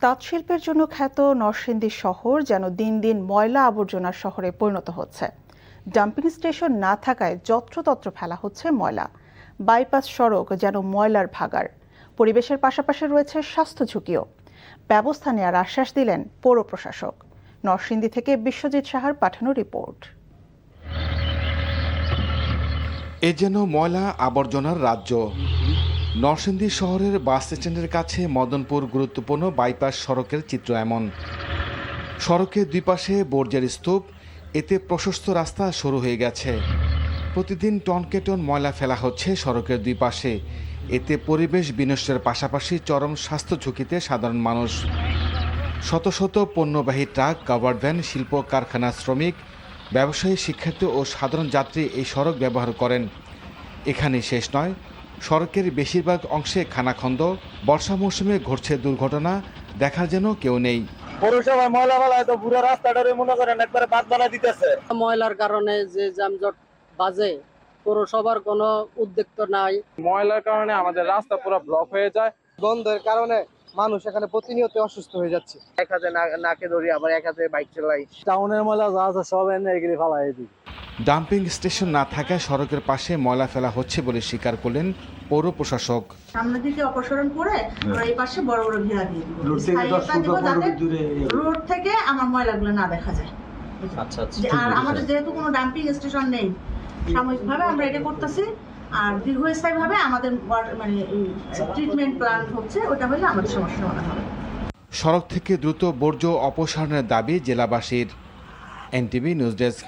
তাঁতশিল্পের জন্য খ্যাত নরসিংদী শহর যেন দিন দিন ময়লা আবর্জনার শহরে পরিণত হচ্ছে। ডাম্পিং স্টেশন না থাকায় যত্রতত্র ফেলা হচ্ছে ময়লা। বাইপাস সড়ক যেন ময়লার ভাগাড়। পরিবেশের পাশাপাশি রয়েছে স্বাস্থ্য ঝুঁকিও। ব্যবস্থা নেওয়ার আশ্বাস দিলেন পৌর প্রশাসক। নরসিংদী থেকে বিশ্বজিৎ সাহার পাঠানো রিপোর্ট। এ যেন ময়লা আবর্জনার রাজ্য। নরসিংদী শহরের বাস স্ট্যান্ডের কাছে মদনপুর গুরুত্বপূর্ণ বাইপাস সড়কের চিত্র এমন। সড়কের দুই পাশে বর্জ্যের স্তূপ, এতে প্রশস্ত রাস্তা শুরু হয়ে গেছে। প্রতিদিন টনকে টন ময়লা ফেলা হচ্ছে সড়কের দুই পাশে। এতে পরিবেশ বিনষ্টের পাশাপাশি চরম স্বাস্থ্য ঝুঁকিতে সাধারণ মানুষ। শত শত পণ্যবাহী ট্রাক, কাভার্ড ভ্যান, শিল্প কারখানার শ্রমিক, ব্যবসায়ী, শিক্ষার্থী ও সাধারণ যাত্রী এই সড়ক ব্যবহার করেন। এখানেই শেষ নয়, সড়কের বেশিরভাগ অংশে খানাখন্দ। বর্ষা মৌসুমে ঘটছে দুর্ঘটনা, দেখার যেন কেউ নেই। পৌরসভায় ময়লা ফেলায় তো পুরো রাস্তাটারে মনে করেন একবারে বাদ বানায় দিতেছে। ময়লার কারণে যে যানজট বাজে, পৌরসভার কোনো উদ্যোগ তো নাই। ময়লার কারণে আমাদের রাস্তা পুরো ব্লক হয়ে যায়। গন্ধের কারণে মানুষ এখানে প্রতিনিয়ত অসুস্থ হয়ে যাচ্ছে। এক হাতে নাকে ধরি, আবার এক হাতে বাইক চালাই। টাউনের ময়লা যা আছে সব এনে এগুলি ফালাই দিই। ডাম্পিং স্টেশন না থাকায় সড়কের পাশে ময়লা ফেলা হচ্ছে বলে স্বীকার করলেন পৌর প্রশাসক। সামনের দিকে অপসারণ করে আমরা এই পাশে বড় বড় ঘেরা দিয়ে দিব, রোড থেকে আমার ময়লাগুলো না দেখা যায়। আর আমাদের যেহেতু কোনো ডাম্পিং স্টেশন নেই, সাময়িকভাবে আমরা এটা করতেছি। আর দীর্ঘস্থায়ীভাবে আমাদের মানে ট্রিটমেন্ট প্ল্যান হচ্ছে, ওটা হলে আমাদের সমস্যা সমাধান হবে। সড়ক থেকে দ্রুত বর্জ্য অপসারণের দাবি জেলাবাসীর। NTV news desk.